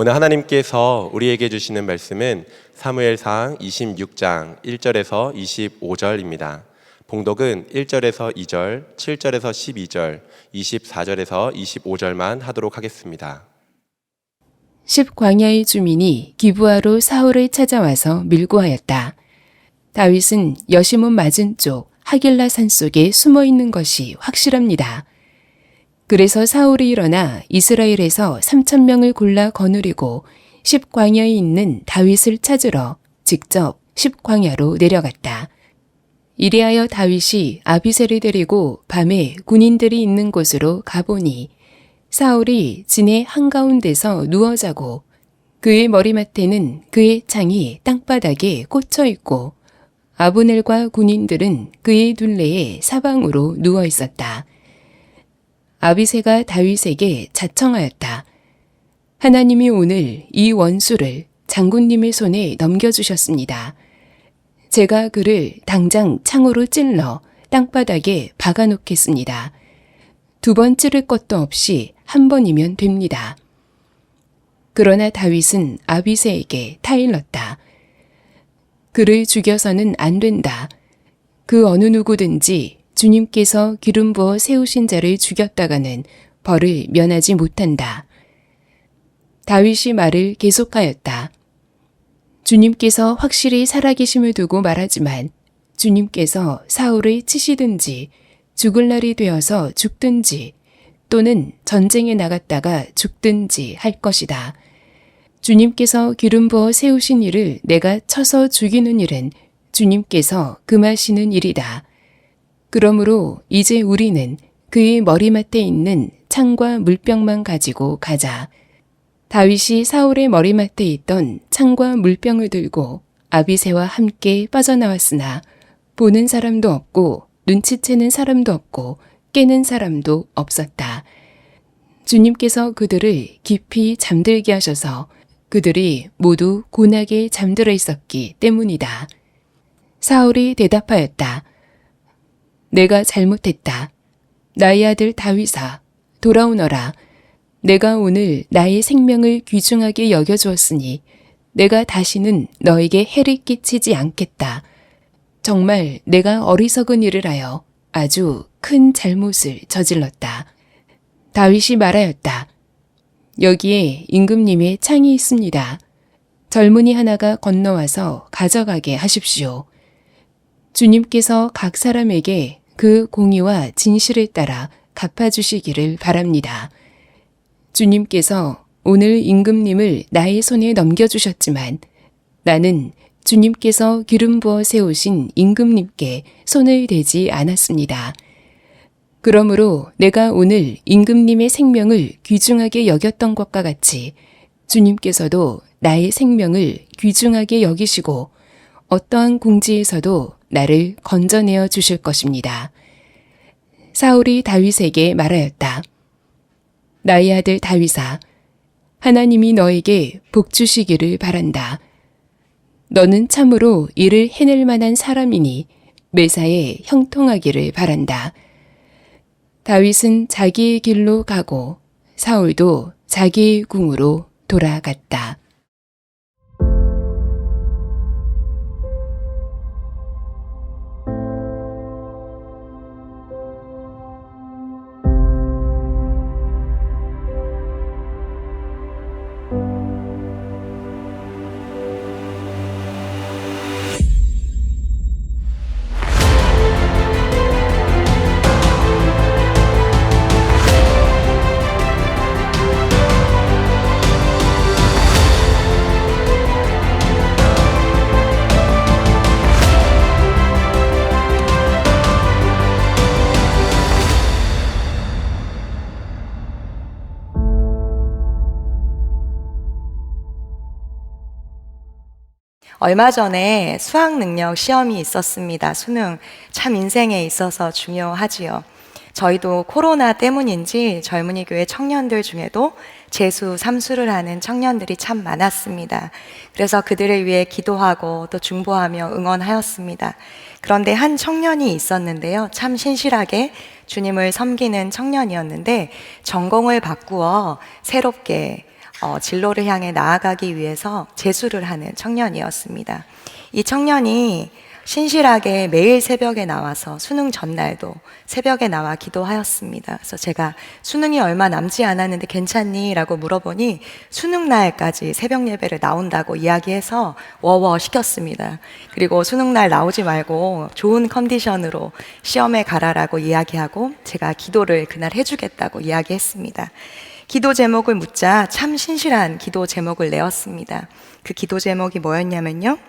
오늘 하나님께서 우리에게 주시는 말씀은 사무엘상 26장 1절에서 25절입니다. 봉독은 1절에서 2절, 7절에서 12절, 24절에서 25절만 하도록 하겠습니다. 10광야의 주민이 기브아로 사울을 찾아와서 밀고하였다. 다윗은 여시몬 맞은쪽 하길라 산 속에 숨어 있는 것이 확실합니다. 그래서 사울이 일어나 이스라엘에서 3,000명을 골라 거느리고 10광야에 있는 다윗을 찾으러 직접 10광야로 내려갔다. 이리하여 다윗이 아비새를 데리고 밤에 군인들이 있는 곳으로 가보니 사울이 진의 한가운데서 누워 자고 그의 머리맡에는 그의 창이 땅바닥에 꽂혀 있고 아브넬과 군인들은 그의 둘레에 사방으로 누워 있었다. 아비새가 다윗에게 자청하였다. 하나님이 오늘 이 원수를 장군님의 손에 넘겨주셨습니다. 제가 그를 당장 창으로 찔러 땅바닥에 박아놓겠습니다. 2번 찌를 것도 없이 한 번이면 됩니다. 그러나 다윗은 아비새에게 타일렀다. 그를 죽여서는 안 된다. 그 어느 누구든지 주님께서 기름 부어 세우신 자를 죽였다가는 벌을 면하지 못한다. 다윗이 말을 계속하였다. 주님께서 확실히 살아계심을 두고 말하지만 주님께서 사울을 치시든지 죽을 날이 되어서 죽든지 또는 전쟁에 나갔다가 죽든지 할 것이다. 주님께서 기름 부어 세우신 이를 내가 쳐서 죽이는 일은 주님께서 금하시는 일이다. 그러므로 이제 우리는 그의 머리맡에 있는 창과 물병만 가지고 가자. 다윗이 사울의 머리맡에 있던 창과 물병을 들고 아비새와 함께 빠져나왔으나 보는 사람도 없고 눈치채는 사람도 없고 깨는 사람도 없었다. 주님께서 그들을 깊이 잠들게 하셔서 그들이 모두 곤하게 잠들어 있었기 때문이다. 사울이 대답하였다. 내가 잘못했다. 나의 아들 다윗아, 돌아오너라. 내가 오늘 나의 생명을 귀중하게 여겨주었으니 내가 다시는 너에게 해를 끼치지 않겠다. 정말 내가 어리석은 일을 하여 아주 큰 잘못을 저질렀다. 다윗이 말하였다. 여기에 임금님의 창이 있습니다. 젊은이 하나가 건너와서 가져가게 하십시오. 주님께서 각 사람에게 그 공의와 진실을 따라 갚아주시기를 바랍니다. 주님께서 오늘 임금님을 나의 손에 넘겨주셨지만 나는 주님께서 기름 부어 세우신 임금님께 손을 대지 않았습니다. 그러므로 내가 오늘 임금님의 생명을 귀중하게 여겼던 것과 같이 주님께서도 나의 생명을 귀중하게 여기시고 어떠한 궁지에서도 나를 건져내어 주실 것입니다. 사울이 다윗에게 말하였다. 나의 아들 다윗아, 하나님이 너에게 복 주시기를 바란다. 너는 참으로 이를 해낼 만한 사람이니 매사에 형통하기를 바란다. 다윗은 자기의 길로 가고 사울도 자기의 궁으로 돌아갔다. 얼마 전에 수학 능력 시험이 있었습니다. 수능. 참 인생에 있어서 중요하지요. 저희도 코로나 때문인지 젊은이 교회 청년들 중에도 재수, 삼수를 하는 청년들이 참 많았습니다. 그래서 그들을 위해 기도하고 또 중보하며 응원하였습니다. 그런데 한 청년이 있었는데요. 참 신실하게 주님을 섬기는 청년이었는데 전공을 바꾸어 새롭게 진로를 향해 나아가기 위해서 재수를 하는 청년이었습니다. 이 청년이 신실하게 매일 새벽에 나와서 수능 전날도 새벽에 나와 기도하였습니다. 그래서 제가 수능이 얼마 남지 않았는데 괜찮니? 라고 물어보니 수능 날까지 새벽 예배를 나온다고 이야기해서 워워 시켰습니다. 그리고 수능 날 나오지 말고 좋은 컨디션으로 시험에 가라라고 이야기하고 제가 기도를 그날 해주겠다고 이야기했습니다. 기도 제목을 묻자 참 신실한 기도 제목을 내었습니다. 그 기도 제목이 뭐였냐면요.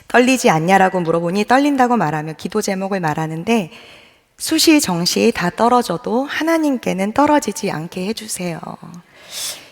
떨리지 않냐라고 물어보니 떨린다고 말하며 기도 제목을 말하는데 수시 정시 다 떨어져도 하나님께는 떨어지지 않게 해주세요.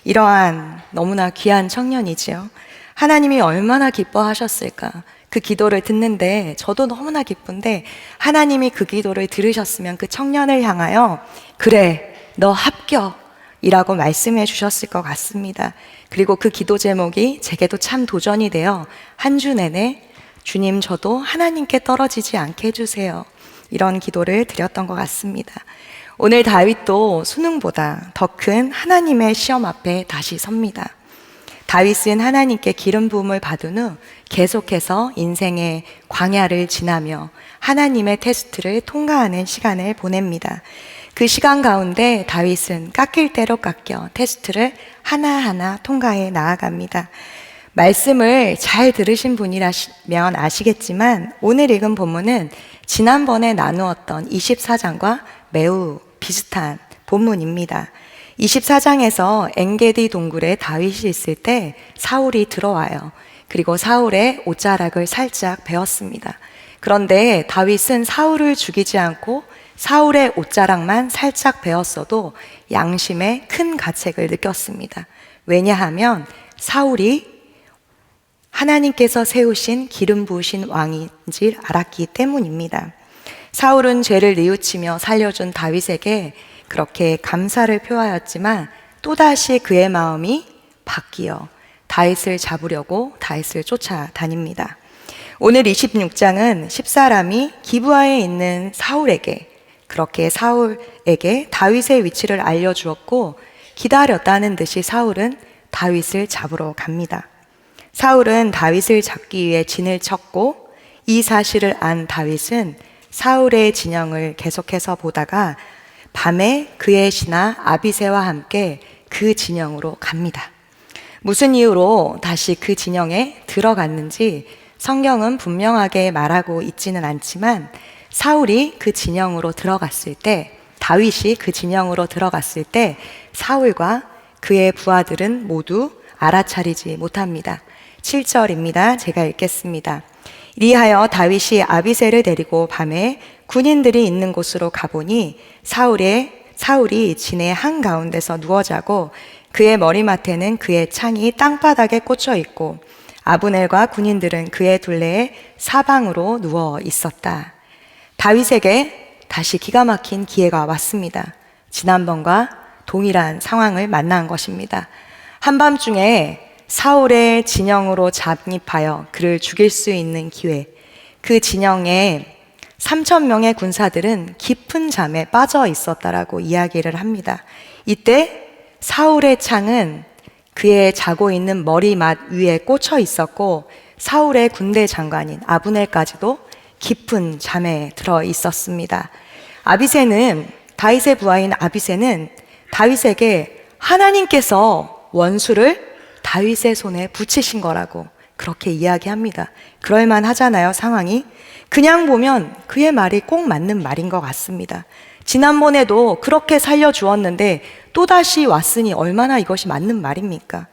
이러한 너무나 귀한 청년이지요. 하나님이 얼마나 기뻐하셨을까. 그 기도를 듣는데 저도 너무나 기쁜데 하나님이 그 기도를 들으셨으면 그 청년을 향하여 그래 너 합격이라고 말씀해 주셨을 것 같습니다. 그리고 그 기도 제목이 제게도 참 도전이 되어 한 주 내내 주님 저도 하나님께 떨어지지 않게 해주세요. 이런 기도를 드렸던 것 같습니다. 오늘 다윗도 수능보다 더 큰 하나님의 시험 앞에 다시 섭니다. 다윗은 하나님께 기름 부음을 받은 후 계속해서 인생의 광야를 지나며 하나님의 테스트를 통과하는 시간을 보냅니다. 그 시간 가운데 다윗은 깎일 대로 깎여 테스트를 하나하나 통과해 나아갑니다. 말씀을 잘 들으신 분이라면 아시겠지만 오늘 읽은 본문은 지난번에 나누었던 24장과 매우 비슷한 본문입니다. 24장에서 엔게디 동굴에 다윗이 있을 때 사울이 들어와요. 그리고 사울의 옷자락을 살짝 베었습니다. 그런데 다윗은 사울을 죽이지 않고 사울의 옷자락만 살짝 베었어도 양심에 큰 가책을 느꼈습니다. 왜냐하면 사울이 하나님께서 세우신 기름 부으신 왕인 줄 알았기 때문입니다. 사울은 죄를 뉘우치며 살려준 다윗에게 그렇게 감사를 표하였지만 또다시 그의 마음이 바뀌어 다윗을 잡으려고 다윗을 쫓아다닙니다. 오늘 26장은 10사람이 기브아에 있는 사울에게 그렇게 사울에게 다윗의 위치를 알려주었고 기다렸다는 듯이 사울은 다윗을 잡으러 갑니다. 사울은 다윗을 잡기 위해 진을 쳤고 이 사실을 안 다윗은 사울의 진영을 계속해서 보다가 밤에 그의 신하 아비새와 함께 그 진영으로 갑니다. 무슨 이유로 다시 그 진영에 들어갔는지 성경은 분명하게 말하고 있지는 않지만 사울이 그 진영으로 들어갔을 때 다윗이 그 진영으로 들어갔을 때 사울과 그의 부하들은 모두 알아차리지 못합니다. 7절입니다. 제가 읽겠습니다. 이리하여 다윗이 아비새를 데리고 밤에 군인들이 있는 곳으로 가보니 사울이 진의 한가운데서 누워 자고 그의 머리맡에는 그의 창이 땅바닥에 꽂혀 있고 아브넬과 군인들은 그의 둘레에 사방으로 누워 있었다. 다윗에게 다시 기가 막힌 기회가 왔습니다. 지난번과 동일한 상황을 만난 것입니다. 한밤중에 사울의 진영으로 잠입하여 그를 죽일 수 있는 기회. 그 진영에 3,000명의 군사들은 깊은 잠에 빠져 있었다라고 이야기를 합니다. 이때 사울의 창은 그의 자고 있는 머리맡 위에 꽂혀 있었고 사울의 군대 장관인 아브넬까지도 깊은 잠에 들어 있었습니다. 다윗의 부하인 아비새는 다윗에게 하나님께서 원수를 다윗의 손에 붙이신 거라고 그렇게 이야기합니다. 그럴만 하잖아요, 상황이. 그냥 보면 그의 말이 꼭 맞는 말인 것 같습니다. 지난번에도 그렇게 살려주었는데 또다시 왔으니 얼마나 이것이 맞는 말입니까?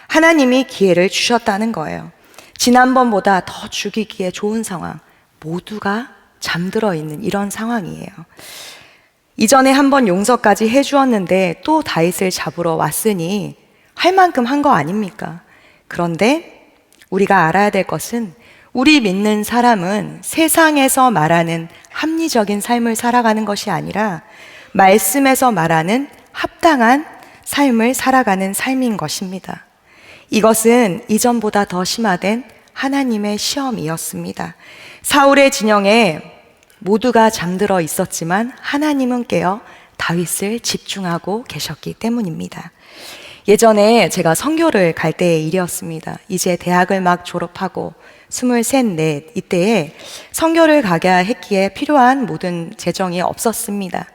하나님이 기회를 주셨다는 거예요. 지난번보다 더 죽이기에 좋은 상황, 모두가 잠들어 있는 이런 상황이에요. 이전에 한번 용서까지 해주었는데 또 다윗을 잡으러 왔으니 할 만큼 한 거 아닙니까? 그런데 우리가 알아야 될 것은 우리 믿는 사람은 세상에서 말하는 합리적인 삶을 살아가는 것이 아니라 말씀에서 말하는 합당한 삶을 살아가는 삶인 것입니다. 이것은 이전보다 더 심화된 하나님의 시험이었습니다. 사울의 진영에 모두가 잠들어 있었지만 하나님은 깨어 다윗을 집중하고 계셨기 때문입니다. 예전에 제가 선교를 갈 때의 일이었습니다. 이제 대학을 막 졸업하고 23, 24 이때에 선교를 가야 했기에 필요한 모든 재정이 없었습니다.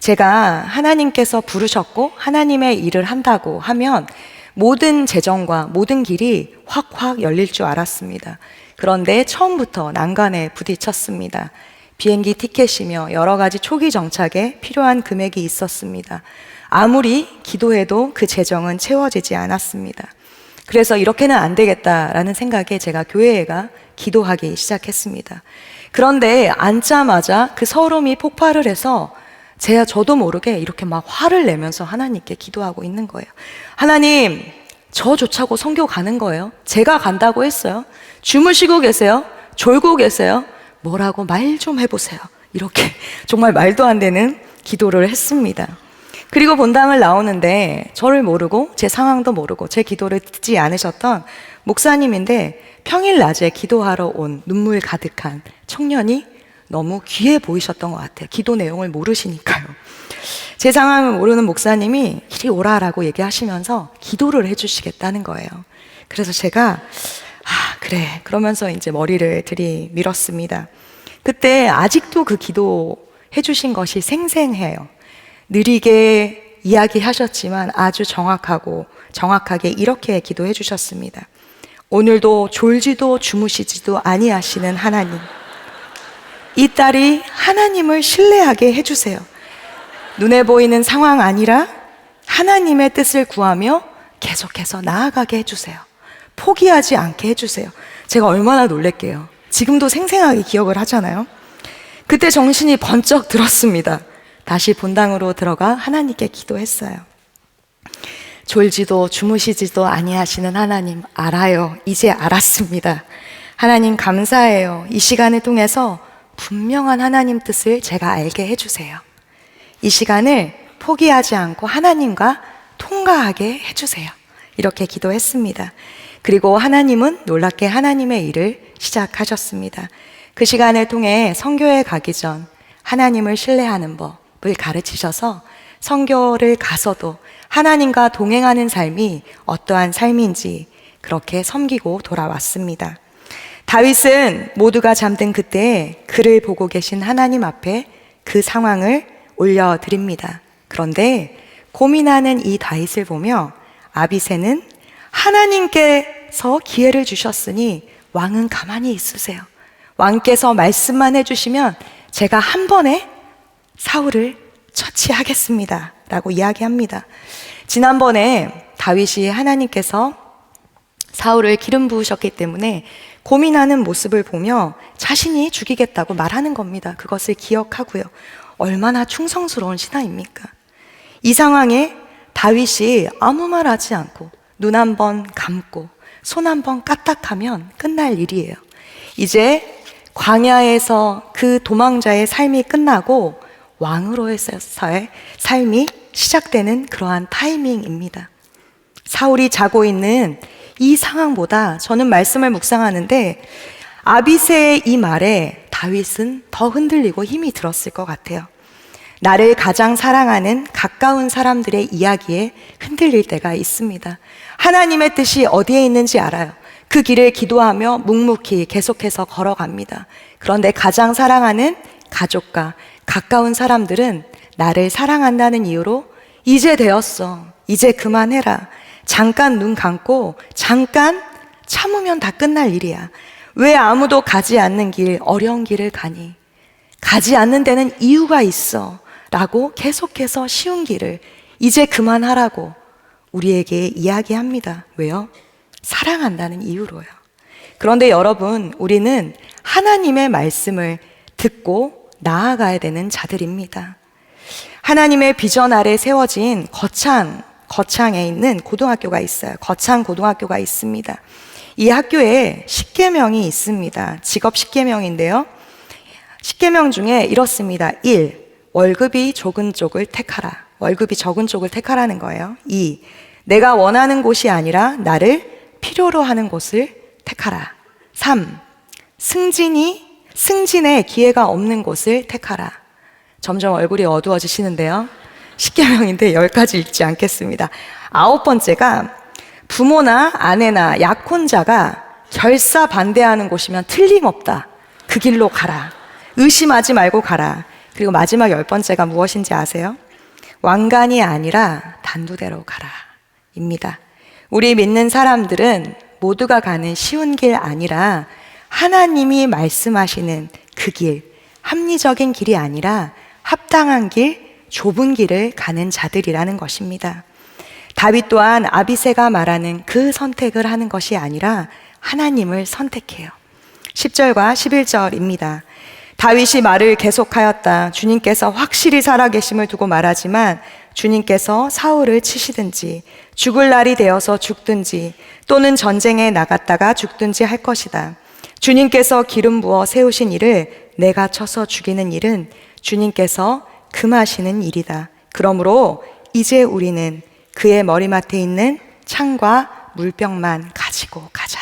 제가 하나님께서 부르셨고 하나님의 일을 한다고 하면 모든 재정과 모든 길이 확확 열릴 줄 알았습니다. 그런데 처음부터 난관에 부딪혔습니다. 비행기 티켓이며 여러 가지 초기 정착에 필요한 금액이 있었습니다. 아무리 기도해도 그 재정은 채워지지 않았습니다. 그래서 이렇게는 안 되겠다라는 생각에 제가 교회가 기도하기 시작했습니다. 그런데 앉자마자 그 서름이 폭발을 해서 저도 모르게 이렇게 막 화를 내면서 하나님께 기도하고 있는 거예요. 하나님, 저 조차고 선교 가는 거예요. 제가 간다고 했어요. 주무시고 계세요? 졸고 계세요? 뭐라고 말 좀 해보세요. 이렇게 정말 말도 안 되는 기도를 했습니다. 그리고 본당을 나오는데 저를 모르고 제 상황도 모르고 제 기도를 듣지 않으셨던 목사님인데 평일 낮에 기도하러 온 눈물 가득한 청년이 너무 귀해 보이셨던 것 같아요. 기도 내용을 모르시니까요. 제 상황을 모르는 목사님이 이리 오라라고 얘기하시면서 기도를 해주시겠다는 거예요. 그래서 제가 그래 그러면서 이제 머리를 들이밀었습니다. 그때 아직도 그 기도 해주신 것이 생생해요. 느리게 이야기하셨지만 아주 정확하게 이렇게 기도해 주셨습니다. 오늘도 졸지도 주무시지도 아니하시는 하나님, 이 딸이 하나님을 신뢰하게 해주세요. 눈에 보이는 상황 아니라 하나님의 뜻을 구하며 계속해서 나아가게 해주세요. 포기하지 않게 해주세요. 제가 얼마나 놀랄게요. 지금도 생생하게 기억을 하잖아요. 그때 정신이 번쩍 들었습니다. 다시 본당으로 들어가 하나님께 기도했어요. 졸지도 주무시지도 아니하시는 하나님, 알아요. 이제 알았습니다. 하나님 감사해요. 이 시간을 통해서 분명한 하나님 뜻을 제가 알게 해주세요. 이 시간을 포기하지 않고 하나님과 통과하게 해주세요. 이렇게 기도했습니다. 그리고 하나님은 놀랍게 하나님의 일을 시작하셨습니다. 그 시간을 통해 선교에 가기 전 하나님을 신뢰하는 법을 가르치셔서 선교를 가서도 하나님과 동행하는 삶이 어떠한 삶인지 그렇게 섬기고 돌아왔습니다. 다윗은 모두가 잠든 그때에 그를 보고 계신 하나님 앞에 그 상황을 올려드립니다. 그런데 고민하는 이 다윗을 보며 아비새는 하나님께서 기회를 주셨으니 왕은 가만히 있으세요. 왕께서 말씀만 해주시면 제가 한 번에 사울을 처치하겠습니다 라고 이야기합니다. 지난번에 다윗이 하나님께서 사울을 기름 부으셨기 때문에 고민하는 모습을 보며 자신이 죽이겠다고 말하는 겁니다. 그것을 기억하고요. 얼마나 충성스러운 신하입니까? 이 상황에 다윗이 아무 말 하지 않고 눈 한 번 감고 손 한 번 까딱하면 끝날 일이에요. 이제 광야에서 그 도망자의 삶이 끝나고 왕으로서의 삶이 시작되는 그러한 타이밍입니다. 사울이 자고 있는 이 상황보다 저는 말씀을 묵상하는데 아비새의 이 말에 다윗은 더 흔들리고 힘이 들었을 것 같아요. 나를 가장 사랑하는 가까운 사람들의 이야기에 흔들릴 때가 있습니다. 하나님의 뜻이 어디에 있는지 알아요. 그 길을 기도하며 묵묵히 계속해서 걸어갑니다. 그런데 가장 사랑하는 가족과 가까운 사람들은 나를 사랑한다는 이유로 이제 되었어. 이제 그만해라. 잠깐 눈 감고 잠깐 참으면 다 끝날 일이야. 왜 아무도 가지 않는 길, 어려운 길을 가니? 가지 않는 데는 이유가 있어. 라고 계속해서 쉬운 길을 이제 그만하라고 우리에게 이야기합니다. 왜요? 사랑한다는 이유로요. 그런데 여러분, 우리는 하나님의 말씀을 듣고 나아가야 되는 자들입니다. 하나님의 비전 아래 세워진 거창에 있는 고등학교가 있어요. 거창 고등학교가 있습니다. 이 학교에 10계명이 있습니다. 직업 10계명인데요. 10계명 중에 이렇습니다. 1. 월급이 적은 쪽을 택하라. 월급이 적은 쪽을 택하라는 거예요. 2. 내가 원하는 곳이 아니라 나를 필요로 하는 곳을 택하라. 3. 승진의 기회가 없는 곳을 택하라. 점점 얼굴이 어두워지시는데요. 10계명인데 10가지 읽지 않겠습니다. 9번째가 부모나 아내나 약혼자가 결사 반대하는 곳이면 틀림없다. 그 길로 가라. 의심하지 말고 가라. 그리고 마지막 10번째가 무엇인지 아세요? 왕관이 아니라 단두대로 가라. 입니다. 우리 믿는 사람들은 모두가 가는 쉬운 길 아니라 하나님이 말씀하시는 그 길, 합리적인 길이 아니라 합당한 길, 좁은 길을 가는 자들이라는 것입니다. 다윗 또한 아비새가 말하는 그 선택을 하는 것이 아니라 하나님을 선택해요. 10절과 11절입니다. 다윗이 말을 계속하였다. 주님께서 확실히 살아계심을 두고 말하지만 주님께서 사울을 치시든지 죽을 날이 되어서 죽든지 또는 전쟁에 나갔다가 죽든지 할 것이다. 주님께서 기름 부어 세우신 일을 내가 쳐서 죽이는 일은 주님께서 금하시는 일이다. 그러므로 이제 우리는 그의 머리맡에 있는 창과 물병만 가지고 가자.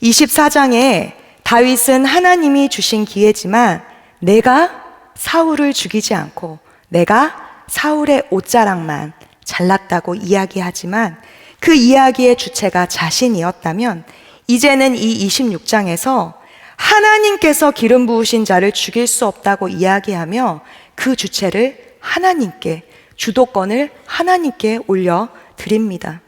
24장에 다윗은 하나님이 주신 기회지만 내가 사울을 죽이지 않고 내가 사울의 옷자락만 잘랐다고 이야기하지만 그 이야기의 주체가 자신이었다면 이제는 이 26장에서 하나님께서 기름 부으신 자를 죽일 수 없다고 이야기하며 그 주체를 하나님께, 주도권을 하나님께 올려드립니다.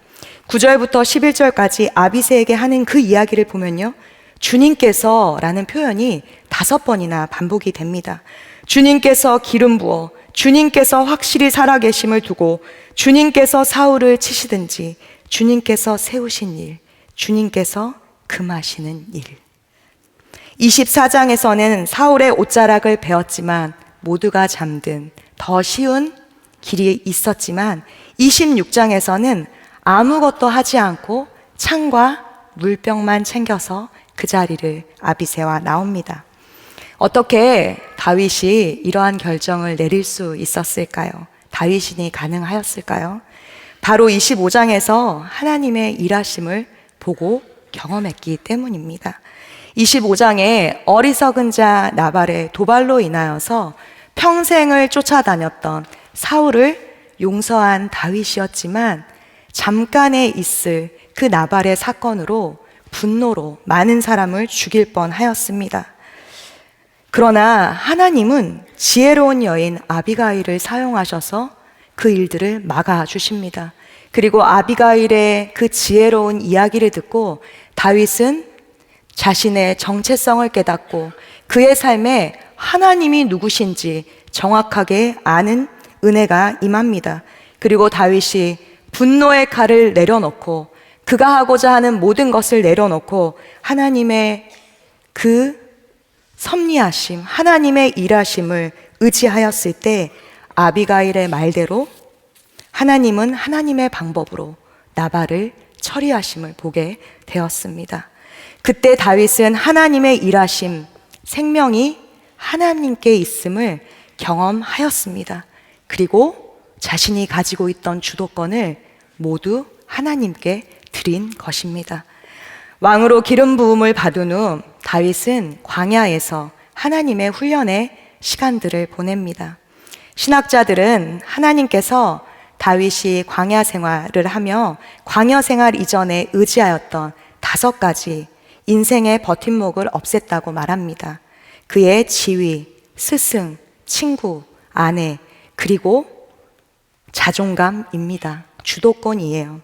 9절부터 11절까지 아비새에게 하는 그 이야기를 보면요, 주님께서 라는 표현이 5번이나 반복이 됩니다. 주님께서 기름 부어, 주님께서 확실히 살아계심을 두고, 주님께서 사울을 치시든지, 주님께서 세우신 일, 주님께서 금하시는 일. 24장에서는 사울의 옷자락을 베었지만 모두가 잠든 더 쉬운 길이 있었지만 26장에서는 아무것도 하지 않고 창과 물병만 챙겨서 그 자리를 아비새와 나옵니다. 어떻게 다윗이 이러한 결정을 내릴 수 있었을까요? 다윗이 가능하였을까요? 바로 25장에서 하나님의 일하심을 보고 경험했기 때문입니다. 25장에 어리석은 자 나발의 도발로 인하여서 평생을 쫓아다녔던 사울을 용서한 다윗이었지만 잠깐에 있을 그 나발의 사건으로 분노로 많은 사람을 죽일 뻔하였습니다. 그러나 하나님은 지혜로운 여인 아비가일을 사용하셔서 그 일들을 막아주십니다. 그리고 아비가일의 그 지혜로운 이야기를 듣고 다윗은 자신의 정체성을 깨닫고 그의 삶에 하나님이 누구신지 정확하게 아는 은혜가 임합니다. 그리고 다윗이 분노의 칼을 내려놓고 그가 하고자 하는 모든 것을 내려놓고 하나님의 그 섭리하심, 하나님의 일하심을 의지하였을 때 아비가일의 말대로 하나님은 하나님의 방법으로 나발을 처리하심을 보게 되었습니다. 그때 다윗은 하나님의 일하심, 생명이 하나님께 있음을 경험하였습니다. 그리고 자신이 가지고 있던 주도권을 모두 하나님께 드린 것입니다. 왕으로 기름 부음을 받은 후 다윗은 광야에서 하나님의 훈련의 시간들을 보냅니다. 신학자들은 하나님께서 다윗이 광야 생활을 하며 광야 생활 이전에 의지하였던 5가지 인생의 버팀목을 없앴다고 말합니다. 그의 지위, 스승, 친구, 아내, 그리고 자존감입니다. 주도권이에요.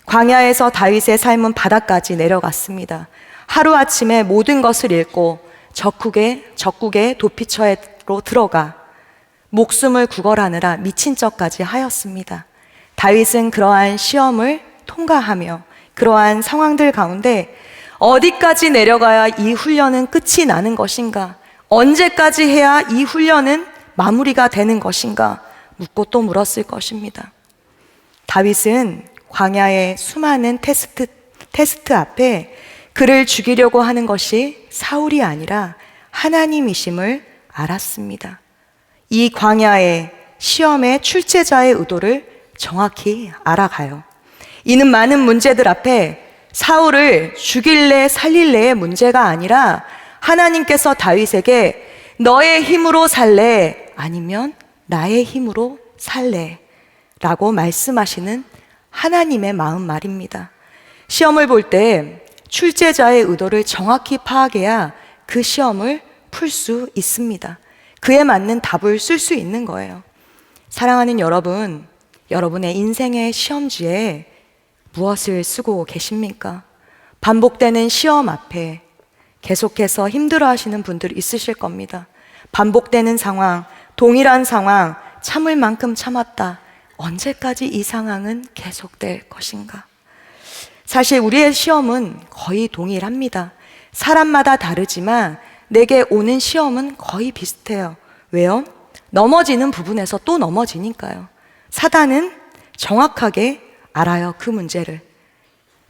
광야에서 다윗의 삶은 바닥까지 내려갔습니다. 하루아침에 모든 것을 잃고 적국의 도피처로 들어가 목숨을 구걸하느라 미친 척까지 하였습니다. 다윗은 그러한 시험을 통과하며 그러한 상황들 가운데 어디까지 내려가야 이 훈련은 끝이 나는 것인가? 언제까지 해야 이 훈련은 마무리가 되는 것인가? 묻고 또 물었을 것입니다. 다윗은 광야의 수많은 테스트 앞에 그를 죽이려고 하는 것이 사울이 아니라 하나님이심을 알았습니다. 이 광야의 시험의 출제자의 의도를 정확히 알아가요. 이는 많은 문제들 앞에 사울을 죽일래 살릴래의 문제가 아니라 하나님께서 다윗에게 너의 힘으로 살래 아니면 나의 힘으로 살래 라고 말씀하시는 하나님의 마음 말입니다. 시험을 볼 때 출제자의 의도를 정확히 파악해야 그 시험을 풀 수 있습니다. 그에 맞는 답을 쓸 수 있는 거예요. 사랑하는 여러분, 여러분의 인생의 시험지에 무엇을 쓰고 계십니까? 반복되는 시험 앞에 계속해서 힘들어하시는 분들이 있으실 겁니다. 반복되는 상황, 동일한 상황, 참을 만큼 참았다. 언제까지 이 상황은 계속될 것인가? 사실 우리의 시험은 거의 동일합니다. 사람마다 다르지만 내게 오는 시험은 거의 비슷해요. 왜요? 넘어지는 부분에서 또 넘어지니까요. 사단은 정확하게 알아요, 그 문제를.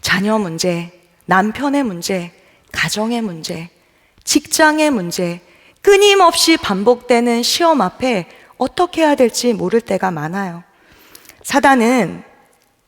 자녀 문제, 남편의 문제, 가정의 문제, 직장의 문제, 끊임없이 반복되는 시험 앞에 어떻게 해야 될지 모를 때가 많아요. 사단은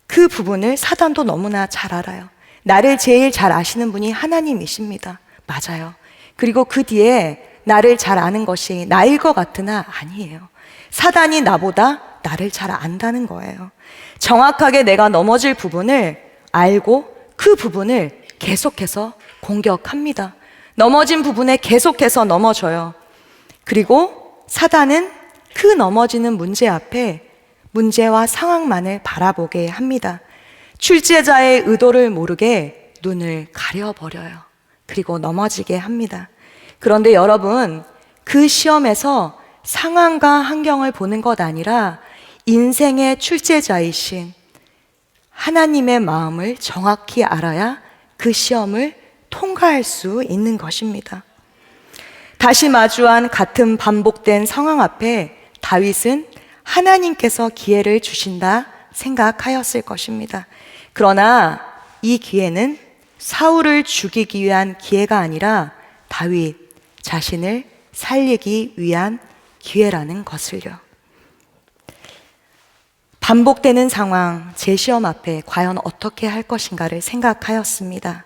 그 부분을 사단도 너무나 잘 알아요. 나를 제일 잘 아시는 분이 하나님이십니다. 맞아요. 그리고 그 뒤에 나를 잘 아는 것이 나일 것 같으나 아니에요. 사단이 나보다 나를 잘 안다는 거예요. 정확하게 내가 넘어질 부분을 알고 그 부분을 계속해서 공격합니다. 넘어진 부분에 계속해서 넘어져요. 그리고 사단은 그 넘어지는 문제 앞에 문제와 상황만을 바라보게 합니다. 출제자의 의도를 모르게 눈을 가려버려요. 그리고 넘어지게 합니다. 그런데 여러분, 그 시험에서 상황과 환경을 보는 것 아니라 인생의 출제자이신 하나님의 마음을 정확히 알아야 그 시험을 통과할 수 있는 것입니다. 다시 마주한 같은 반복된 상황 앞에 다윗은 하나님께서 기회를 주신다 생각하였을 것입니다. 그러나 이 기회는 사울을 죽이기 위한 기회가 아니라 다윗 자신을 살리기 위한 기회라는 것을요. 반복되는 상황, 제 시험 앞에 과연 어떻게 할 것인가를 생각하였습니다.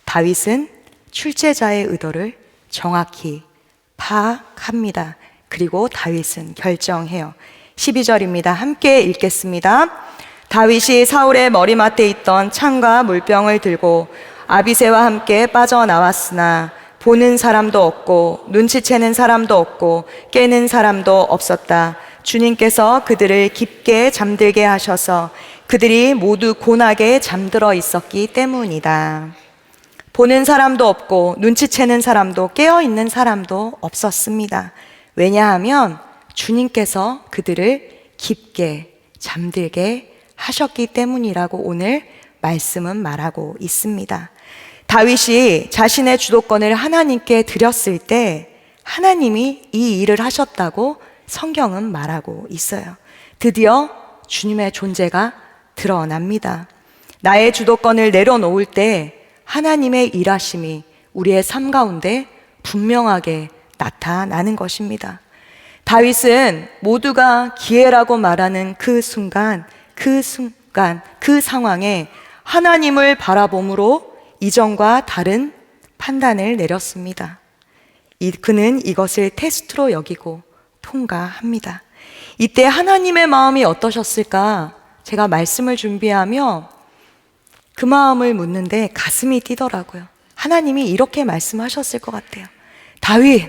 다윗은 출제자의 의도를 정확히 파악합니다. 그리고 다윗은 결정해요. 12절입니다. 함께 읽겠습니다. 다윗이 사울의 머리맡에 있던 창과 물병을 들고 아비새와 함께 빠져나왔으나 보는 사람도 없고 눈치채는 사람도 없고 깨는 사람도 없었다. 주님께서 그들을 깊게 잠들게 하셔서 그들이 모두 곤하게 잠들어 있었기 때문이다. 보는 사람도 없고 눈치채는 사람도 깨어있는 사람도 없었습니다. 왜냐하면 주님께서 그들을 깊게 잠들게 하셨기 때문이라고 오늘 말씀은 말하고 있습니다. 다윗이 자신의 주도권을 하나님께 드렸을 때 하나님이 이 일을 하셨다고 성경은 말하고 있어요. 드디어 주님의 존재가 드러납니다. 나의 주도권을 내려놓을 때 하나님의 일하심이 우리의 삶 가운데 분명하게 나타나는 것입니다. 다윗은 모두가 기회라고 말하는 그 순간, 그 상황에 하나님을 바라봄으로 이전과 다른 판단을 내렸습니다. 그는 이것을 테스트로 여기고 통과합니다. 이때 하나님의 마음이 어떠셨을까? 제가 말씀을 준비하며 그 마음을 묻는데 가슴이 뛰더라고요. 하나님이 이렇게 말씀하셨을 것 같아요. 다윗,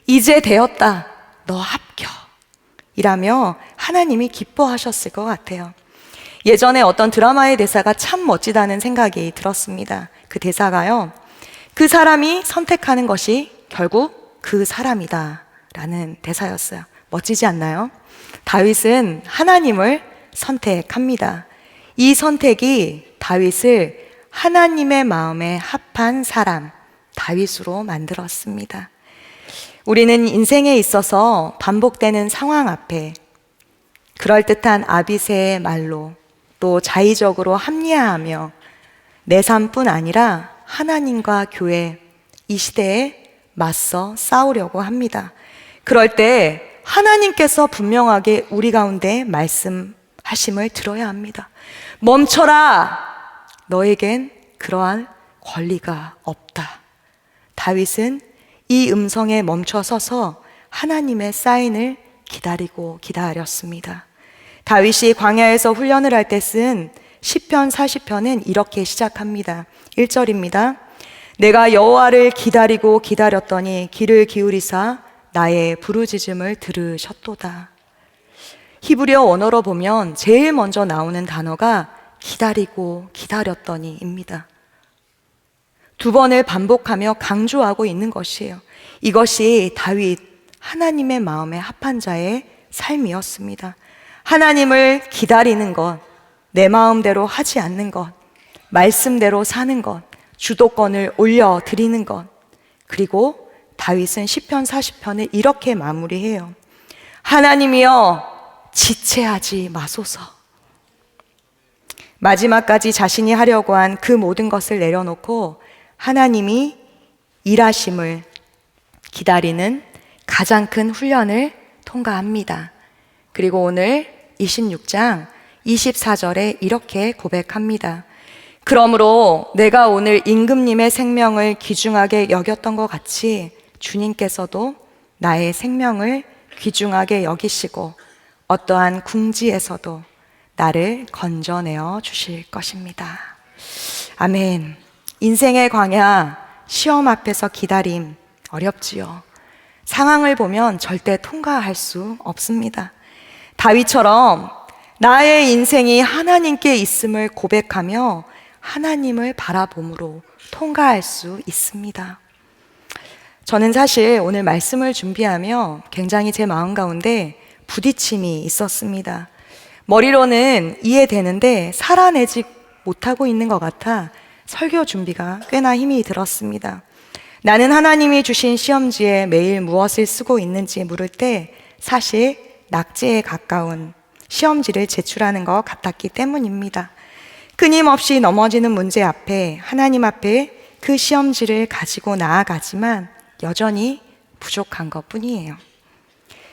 이제 되었다. 너 합격. 이라며 하나님이 기뻐하셨을 것 같아요. 예전에 어떤 드라마의 대사가 참 멋지다는 생각이 들었습니다. 그 대사가요, 그 사람이 선택하는 것이 결국 그 사람이다 라는 대사였어요. 멋지지 않나요? 다윗은 하나님을 선택합니다. 이 선택이 다윗을 하나님의 마음에 합한 사람, 다윗으로 만들었습니다. 우리는 인생에 있어서 반복되는 상황 앞에 그럴듯한 아비새의 말로 또 자의적으로 합리화하며 내 삶뿐 아니라 하나님과 교회, 이 시대에 맞서 싸우려고 합니다. 그럴 때 하나님께서 분명하게 우리 가운데 말씀하심을 들어야 합니다. 멈춰라! 너에겐 그러한 권리가 없다. 다윗은 이 음성에 멈춰 서서 하나님의 사인을 기다리고 기다렸습니다. 다윗이 광야에서 훈련을 할 때 쓴 시편 40편은 이렇게 시작합니다. 1절입니다. 내가 여호와를 기다리고 기다렸더니 귀를 기울이사 나의 부르짖음을 들으셨도다. 히브리어 원어로 보면 제일 먼저 나오는 단어가 기다리고 기다렸더니입니다. 두 번을 반복하며 강조하고 있는 것이에요. 이것이 다윗, 하나님의 마음에 합한 자의 삶이었습니다. 하나님을 기다리는 것, 내 마음대로 하지 않는 것, 말씀대로 사는 것, 주도권을 올려드리는 것. 그리고 다윗은 시편 40편을 이렇게 마무리해요. 하나님이여 지체하지 마소서. 마지막까지 자신이 하려고 한 그 모든 것을 내려놓고 하나님이 일하심을 기다리는 가장 큰 훈련을 통과합니다. 그리고 오늘 26장 24절에 이렇게 고백합니다. 그러므로 내가 오늘 임금님의 생명을 귀중하게 여겼던 것 같이 주님께서도 나의 생명을 귀중하게 여기시고 어떠한 궁지에서도 나를 건져내어 주실 것입니다. 아멘. 인생의 광야, 시험 앞에서 기다림 어렵지요. 상황을 보면 절대 통과할 수 없습니다. 다윗처럼 나의 인생이 하나님께 있음을 고백하며 하나님을 바라봄으로 통과할 수 있습니다. 저는 사실 오늘 말씀을 준비하며 굉장히 제 마음 가운데 부딪힘이 있었습니다. 머리로는 이해되는데 살아내지 못하고 있는 것 같아 설교 준비가 꽤나 힘이 들었습니다. 나는 하나님이 주신 시험지에 매일 무엇을 쓰고 있는지 물을 때 사실 낙제에 가까운 시험지를 제출하는 것 같았기 때문입니다. 끊임없이 넘어지는 문제 앞에 하나님 앞에 그 시험지를 가지고 나아가지만 여전히 부족한 것 뿐이에요.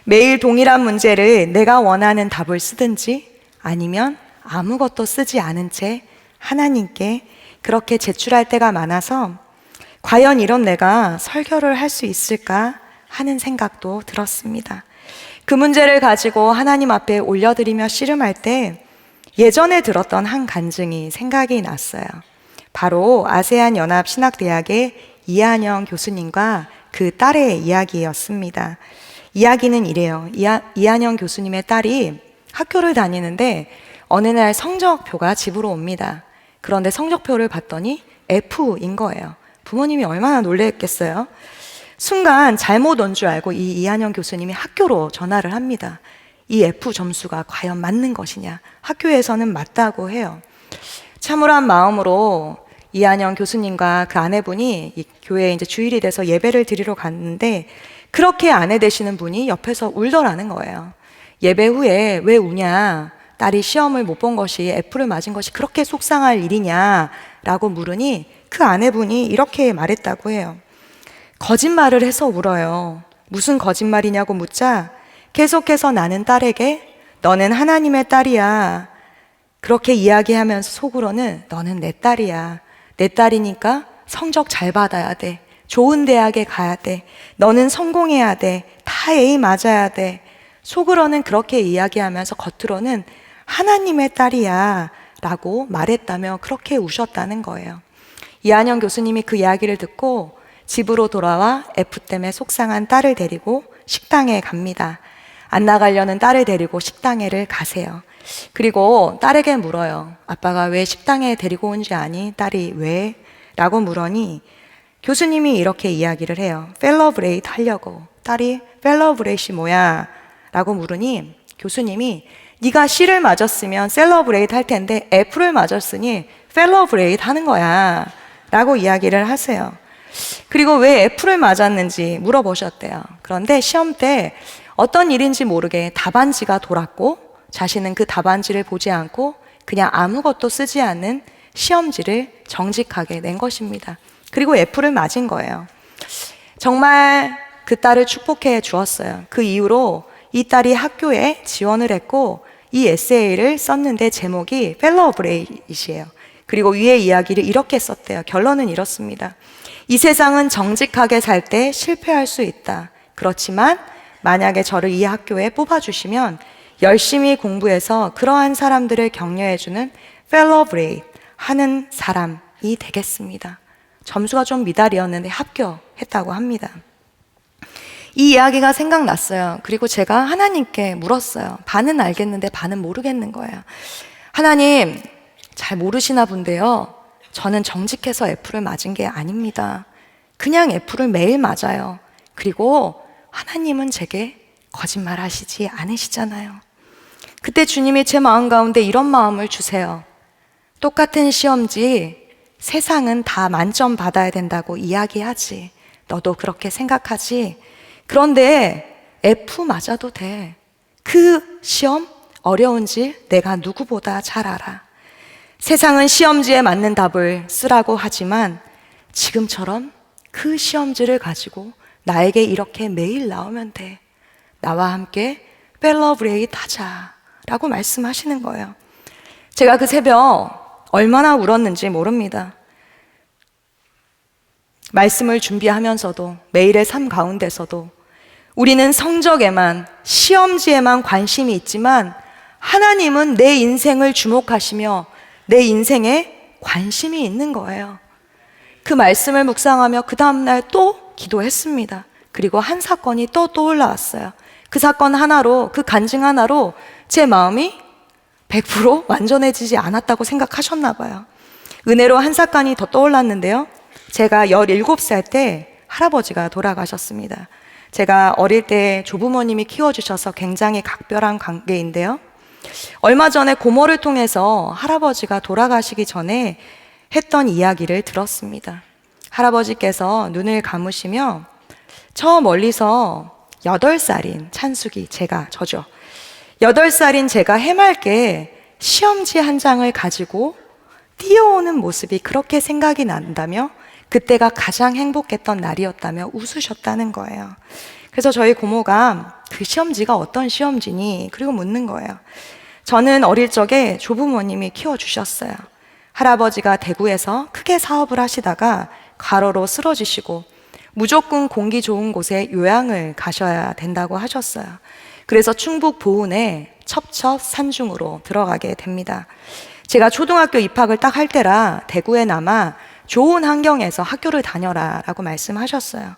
매일 동일한 문제를 내가 원하는 답을 쓰든지 아니면 아무것도 쓰지 않은 채 하나님께 그렇게 제출할 때가 많아서 과연 이런 내가 설교를 할 수 있을까 하는 생각도 들었습니다. 그 문제를 가지고 하나님 앞에 올려드리며 씨름할 때 예전에 들었던 한 간증이 생각이 났어요. 바로 아세안 연합 신학대학의 이한영 교수님과 그 딸의 이야기였습니다. 이야기는 이래요. 이한영 교수님의 딸이 학교를 다니는데 어느 날 성적표가 집으로 옵니다. 그런데 성적표를 봤더니 F인 거예요. 부모님이 얼마나 놀랬겠어요? 순간 잘못 온 줄 알고 이 이한영 교수님이 학교로 전화를 합니다. 이 F 점수가 과연 맞는 것이냐? 학교에서는 맞다고 해요. 참으로한 마음으로 이한영 교수님과 그 아내분이 이 교회에 이제 주일이 돼서 예배를 드리러 갔는데 그렇게 아내 되시는 분이 옆에서 울더라는 거예요. 예배 후에 왜 우냐? 딸이 시험을 못 본 것이 F를 맞은 것이 그렇게 속상할 일이냐라고 물으니 그 아내분이 이렇게 말했다고 해요. 거짓말을 해서 울어요. 무슨 거짓말이냐고 묻자 계속해서 나는 딸에게 너는 하나님의 딸이야. 그렇게 이야기하면서 속으로는 너는 내 딸이야. 내 딸이니까 성적 잘 받아야 돼. 좋은 대학에 가야 돼. 너는 성공해야 돼. 다 A 맞아야 돼. 속으로는 그렇게 이야기하면서 겉으로는 하나님의 딸이야 라고 말했다며 그렇게 우셨다는 거예요. 이한영 교수님이 그 이야기를 듣고 집으로 돌아와 F 때문에 속상한 딸을 데리고 식당에 갑니다. 안 나가려는 딸을 데리고 식당에를 가세요. 그리고 딸에게 물어요. 아빠가 왜 식당에 데리고 온지 아니? 딸이 왜? 라고 물으니 교수님이 이렇게 이야기를 해요. 펠러브레이트 하려고. 딸이 펠러브레이트이 뭐야? 라고 물으니 교수님이 네가 C를 맞았으면 셀러브레이트 할 텐데 F를 맞았으니 펠러브레이트 하는 거야 라고 이야기를 하세요. 그리고 왜 F를 맞았는지 물어보셨대요. 그런데 시험 때 어떤 일인지 모르게 답안지가 돌았고 자신은 그 답안지를 보지 않고 그냥 아무것도 쓰지 않는 시험지를 정직하게 낸 것입니다. 그리고 F를 맞은 거예요. 정말 그 딸을 축복해 주었어요. 그 이후로 이 딸이 학교에 지원을 했고 이 에세이를 썼는데 제목이 펠러브레이트이에요. 그리고 위에 이야기를 이렇게 썼대요. 결론은 이렇습니다. 이 세상은 정직하게 살 때 실패할 수 있다. 그렇지만 만약에 저를 이 학교에 뽑아주시면 열심히 공부해서 그러한 사람들을 격려해주는 fellow brave 하는 사람이 되겠습니다. 점수가 좀 미달이었는데 합격했다고 합니다. 이 이야기가 생각났어요. 그리고 제가 하나님께 물었어요. 반은 알겠는데 반은 모르겠는 거예요. 하나님, 잘 모르시나 본데요. 저는 정직해서 F를 맞은 게 아닙니다. 그냥 F를 매일 맞아요. 그리고 하나님은 제게 거짓말 하시지 않으시잖아요. 그때 주님이 제 마음 가운데 이런 마음을 주세요. 똑같은 시험지 세상은 다 만점 받아야 된다고 이야기하지. 너도 그렇게 생각하지? 그런데 F 맞아도 돼. 그 시험 어려운지 내가 누구보다 잘 알아. 세상은 시험지에 맞는 답을 쓰라고 하지만 지금처럼 그 시험지를 가지고 나에게 이렇게 매일 나오면 돼. 나와 함께 펠러브레이트 하자 라고 말씀하시는 거예요. 제가 그 새벽 얼마나 울었는지 모릅니다. 말씀을 준비하면서도 매일의 삶 가운데서도 우리는 성적에만, 시험지에만 관심이 있지만 하나님은 내 인생을 주목하시며 내 인생에 관심이 있는 거예요. 그 말씀을 묵상하며 그 다음날 또 기도했습니다. 그리고 한 사건이 또 떠올라왔어요. 그 사건 하나로, 그 간증 하나로 제 마음이 100% 완전해지지 않았다고 생각하셨나 봐요. 은혜로 한 사건이 더 떠올랐는데요. 제가 17살 때 할아버지가 돌아가셨습니다. 제가 어릴 때 조부모님이 키워주셔서 굉장히 각별한 관계인데요. 얼마 전에 고모를 통해서 할아버지가 돌아가시기 전에 했던 이야기를 들었습니다. 할아버지께서 눈을 감으시며 저 멀리서 8살인 찬숙이, 저죠. 8살인 제가 해맑게 시험지 한 장을 가지고 뛰어오는 모습이 그렇게 생각이 난다며 그때가 가장 행복했던 날이었다며 웃으셨다는 거예요. 그래서 저희 고모가 그 시험지가 어떤 시험지니? 그리고 묻는 거예요. 저는 어릴 적에 조부모님이 키워주셨어요. 할아버지가 대구에서 크게 사업을 하시다가 과로로 쓰러지시고 무조건 공기 좋은 곳에 요양을 가셔야 된다고 하셨어요. 그래서 충북 보은에 첩첩 산중으로 들어가게 됩니다. 제가 초등학교 입학을 딱 할 때라 대구에 남아 좋은 환경에서 학교를 다녀라 라고 말씀하셨어요.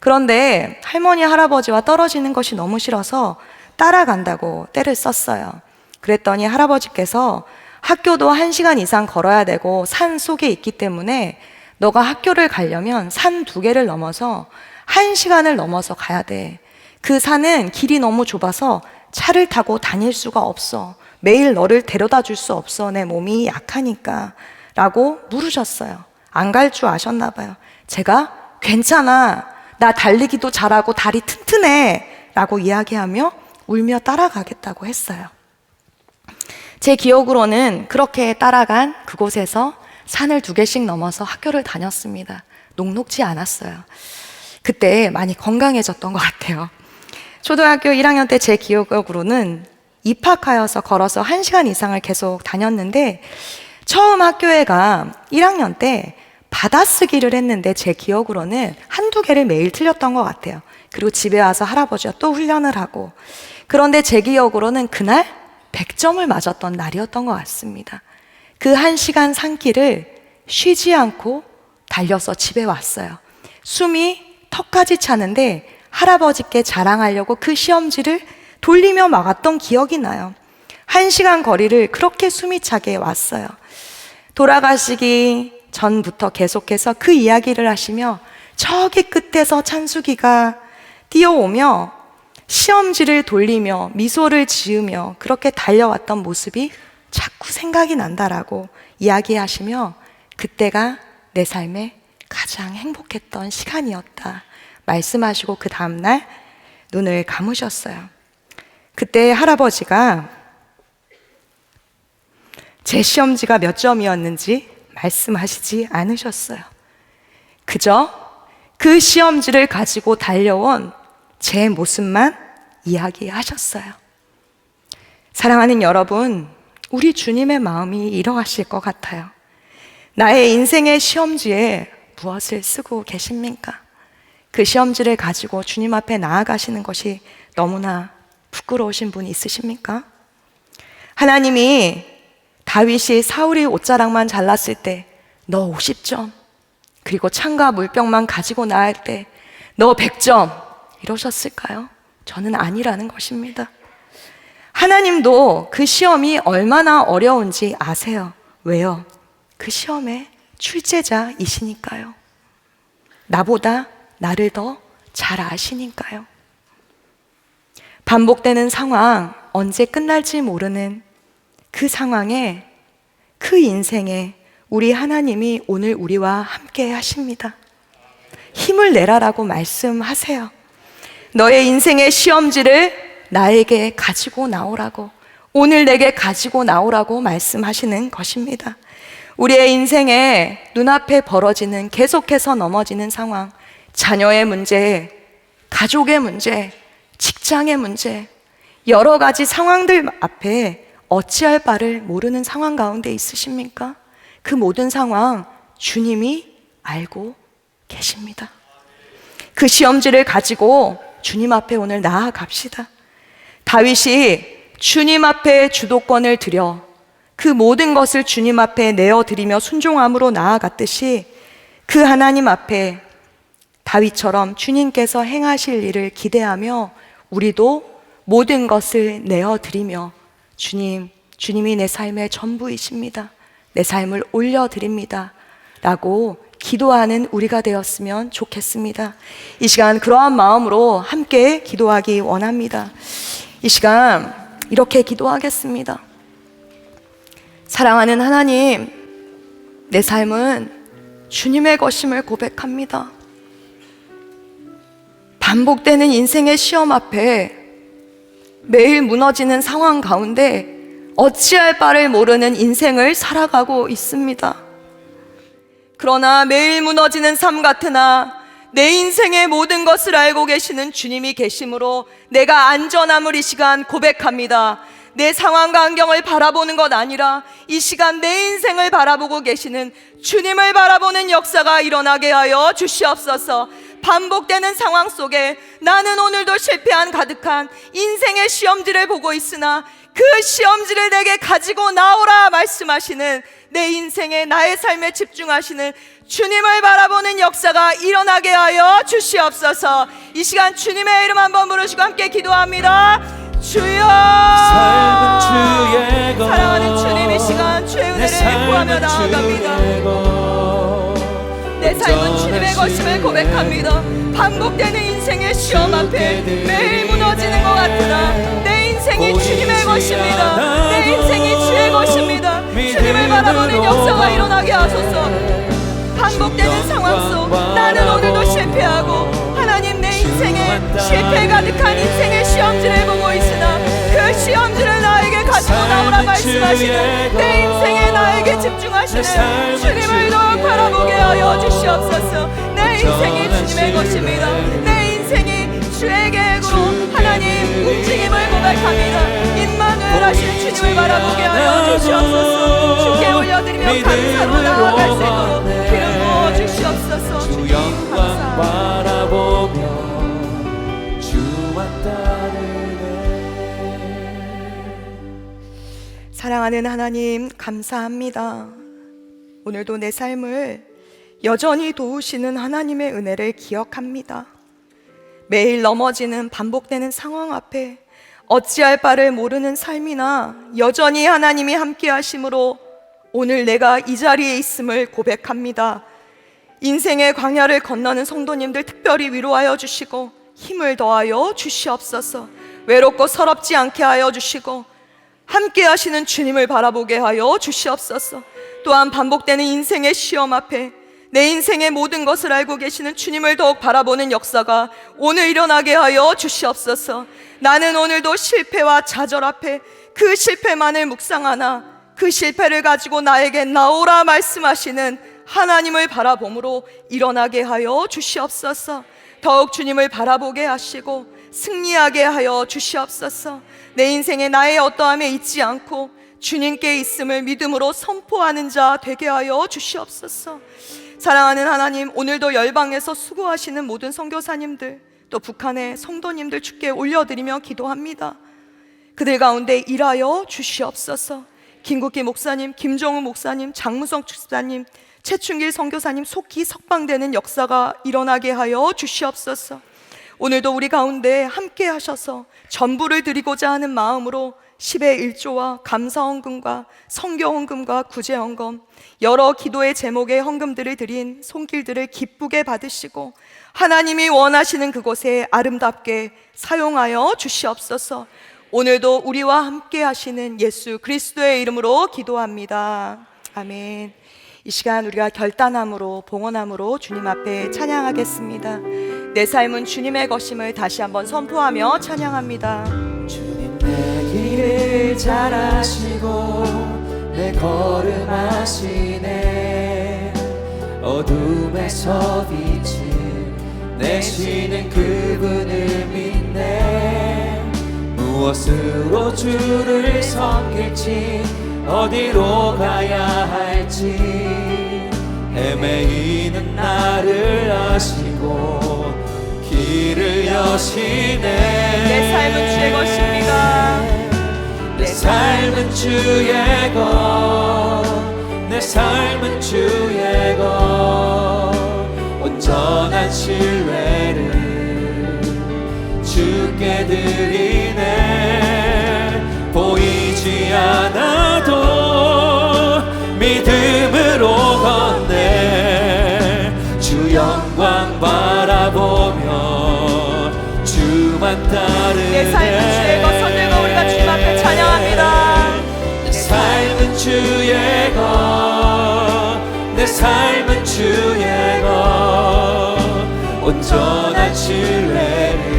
그런데 할머니, 할아버지와 떨어지는 것이 너무 싫어서 따라간다고 떼를 썼어요. 그랬더니 할아버지께서 학교도 1시간 이상 걸어야 되고 산 속에 있기 때문에 너가 학교를 가려면 산 2개를 넘어서 1시간을 넘어서 가야 돼. 그 산은 길이 너무 좁아서 차를 타고 다닐 수가 없어. 매일 너를 데려다 줄 수 없어. 내 몸이 약하니까. 라고 물으셨어요. 안 갈 줄 아셨나 봐요. 제가 괜찮아. 나 달리기도 잘하고 다리 튼튼해. 라고 이야기하며 울며 따라가겠다고 했어요. 제 기억으로는 그렇게 따라간 그곳에서 산을 2개씩 넘어서 학교를 다녔습니다. 녹록지 않았어요. 그때 많이 건강해졌던 것 같아요. 초등학교 1학년 때 제 기억으로는 입학하여서 걸어서 1시간 이상을 계속 다녔는데 처음 학교에 가 1학년 때 받아쓰기를 했는데 제 기억으로는 1-2개를 매일 틀렸던 것 같아요. 그리고 집에 와서 할아버지와 또 훈련을 하고 그런데 제 기억으로는 그날 100점을 맞았던 날이었던 것 같습니다. 그 1시간 산길을 쉬지 않고 달려서 집에 왔어요. 숨이 턱까지 차는데 할아버지께 자랑하려고 그 시험지를 돌리며 막았던 기억이 나요. 1시간 거리를 그렇게 숨이 차게 왔어요. 돌아가시기 전부터 계속해서 그 이야기를 하시며 저기 끝에서 찬숙이가 뛰어오며 시험지를 돌리며 미소를 지으며 그렇게 달려왔던 모습이 자꾸 생각이 난다라고 이야기하시며 그때가 내 삶에 가장 행복했던 시간이었다 말씀하시고 그 다음날 눈을 감으셨어요. 그때 할아버지가 제 시험지가 몇 점이었는지 말씀하시지 않으셨어요. 그저 그 시험지를 가지고 달려온 제 모습만 이야기하셨어요. 사랑하는 여러분, 우리 주님의 마음이 이러하실 것 같아요. 나의 인생의 시험지에 무엇을 쓰고 계십니까? 그 시험지를 가지고 주님 앞에 나아가시는 것이 너무나 부끄러우신 분 있으십니까? 하나님이 다윗이 사울이 옷자락만 잘랐을 때 너 50점, 그리고 창과 물병만 가지고 나갈 때 너 100점 이러셨을까요? 저는 아니라는 것입니다. 하나님도 그 시험이 얼마나 어려운지 아세요. 왜요? 그 시험의 출제자이시니까요. 나보다 나를 더 잘 아시니까요. 반복되는 상황, 언제 끝날지 모르는 그 상황에, 그 인생에 우리 하나님이 오늘 우리와 함께 하십니다. 힘을 내라라고 말씀하세요. 너의 인생의 시험지를 나에게 가지고 나오라고, 오늘 내게 가지고 나오라고 말씀하시는 것입니다. 우리의 인생에 눈앞에 벌어지는, 계속해서 넘어지는 상황, 자녀의 문제, 가족의 문제, 직장의 문제, 여러 가지 상황들 앞에 어찌할 바를 모르는 상황 가운데 있으십니까? 그 모든 상황 주님이 알고 계십니다. 그 시험지를 가지고 주님 앞에 오늘 나아갑시다. 다윗이 주님 앞에 주도권을 드려 그 모든 것을 주님 앞에 내어드리며 순종함으로 나아갔듯이, 그 하나님 앞에 다윗처럼 주님께서 행하실 일을 기대하며 우리도 모든 것을 내어드리며 주님이 내 삶의 전부이십니다, 내 삶을 올려드립니다 라고 기도하는 우리가 되었으면 좋겠습니다. 이 시간 그러한 마음으로 함께 기도하기 원합니다. 이 시간 이렇게 기도하겠습니다. 사랑하는 하나님, 내 삶은 주님의 것임을 고백합니다. 반복되는 인생의 시험 앞에 매일 무너지는 상황 가운데 어찌할 바를 모르는 인생을 살아가고 있습니다. 그러나 매일 무너지는 삶 같으나 내 인생의 모든 것을 알고 계시는 주님이 계심으로 내가 안전함을 이 시간 고백합니다. 내 상황과 환경을 바라보는 것 아니라 이 시간 내 인생을 바라보고 계시는 주님을 바라보는 역사가 일어나게 하여 주시옵소서. 반복되는 상황 속에 나는 오늘도 실패한 가득한 인생의 시험지를 보고 있으나 그 시험지를 내게 가지고 나오라 말씀하시는, 내 인생에 나의 삶에 집중하시는 주님을 바라보는 역사가 일어나게 하여 주시옵소서. 이 시간 주님의 이름 한번 부르시고 함께 기도합니다. 주여, 사랑하는 주님, 이 시간 주의 은혜를 구하며 나아갑니다. 내 삶은 주님의 것임을 고백합니다. 반복되는 인생의 시험 앞에 매일 무너지는 것 같으나 내 인생이 주님의 것입니다. 내 인생이 주의 것입니다. 주님을 바라보는 역사가 일어나게 하소서. 반복되는 상황 속 나는 오늘도 실패하고 하나님, 내 인생에 실패 가득한 인생의 시험지를 보고 있으나 그 시험지를 나에게 가지고 나오라 말씀하시는, 내 인생에 나에게 집중하시는 주님을 더욱 바라보게 하여 주시옵소서. 내 인생이 주님의 것입니다. 내 인생이 주의 계획으로 하나님 움직임을 고백합니다. 임마누엘 하시는 주님을 바라보게 하여 주시옵소서. 주께 올려드리며 감사로 나아갈 수 있도록 기름 부어 주시옵소서. 주 영광 바라보며 주만 따르네. 사랑하는 하나님, 감사합니다. 오늘도 내 삶을 여전히 도우시는 하나님의 은혜를 기억합니다. 매일 넘어지는 반복되는 상황 앞에 어찌할 바를 모르는 삶이나 여전히 하나님이 함께 하심으로 오늘 내가 이 자리에 있음을 고백합니다. 인생의 광야를 건너는 성도님들 특별히 위로하여 주시고 힘을 더하여 주시옵소서. 외롭고 서럽지 않게 하여 주시고 함께 하시는 주님을 바라보게 하여 주시옵소서. 또한 반복되는 인생의 시험 앞에 내 인생의 모든 것을 알고 계시는 주님을 더욱 바라보는 역사가 오늘 일어나게 하여 주시옵소서. 나는 오늘도 실패와 좌절 앞에 그 실패만을 묵상하나 그 실패를 가지고 나에게 나오라 말씀하시는 하나님을 바라봄으로 일어나게 하여 주시옵소서. 더욱 주님을 바라보게 하시고 승리하게 하여 주시옵소서. 내 인생에 나의 어떠함에 있지 않고 주님께 있음을 믿음으로 선포하는 자 되게 하여 주시옵소서. 사랑하는 하나님, 오늘도 열방에서 수고하시는 모든 선교사님들, 또 북한의 성도님들 주께 올려드리며 기도합니다. 그들 가운데 일하여 주시옵소서. 김국기 목사님, 김정우 목사님, 장무성 축사님, 최충길 선교사님 속히 석방되는 역사가 일어나게 하여 주시옵소서. 오늘도 우리 가운데 함께 하셔서 전부를 드리고자 하는 마음으로 10의 1조와 감사헌금과 성교헌금과 구제헌금, 여러 기도의 제목의 헌금들을 드린 손길들을 기쁘게 받으시고 하나님이 원하시는 그곳에 아름답게 사용하여 주시옵소서. 오늘도 우리와 함께 하시는 예수 그리스도의 이름으로 기도합니다. 아멘. 이 시간 우리가 결단함으로, 봉헌함으로 주님 앞에 찬양하겠습니다. 내 삶은 주님의 것임을 다시 한번 선포하며 찬양합니다. 주님 내 길을 잘 아시고 내 걸음 아시네. 어둠에서 빛을 내시는 그분을 믿네. 무엇으로 주를 섬길지 어디로 가야 할지 헤매이는 나를 아시고 길을 여시네. 내 삶은 주의 것입니다. 내 삶은 주의 것, 내 삶은 주의 것. 온전한 신뢰를 주께 드리네. 보이지 않아도 믿음으로 걷네. 주 영광 바라보며 주만 따르네. 내 삶은 주의 것 손들고 우리가 주님 앞에 찬양합니다. 내 삶은 주의 것, 내 삶은 주의 것. 온전한 신뢰를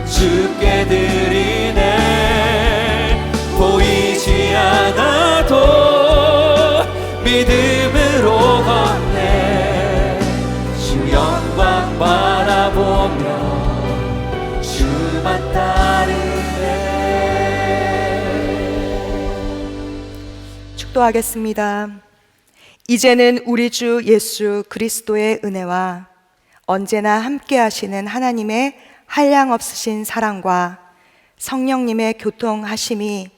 주께 드리네. 보이지 않아도 믿음으로 걷네. 주 영광 바라보며 주만 따르네. 축도하겠습니다. 이제는 우리 주 예수 그리스도의 은혜와 언제나 함께 하시는 하나님의 한량없으신 사랑과 성령님의 교통하심이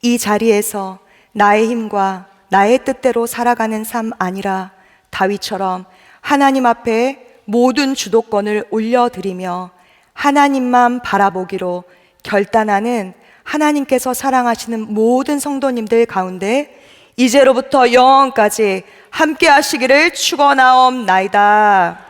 이 자리에서 나의 힘과 나의 뜻대로 살아가는 삶 아니라 다윗처럼 하나님 앞에 모든 주도권을 올려드리며 하나님만 바라보기로 결단하는 하나님께서 사랑하시는 모든 성도님들 가운데 이제로부터 영원까지 함께 하시기를 축원하옵나이다.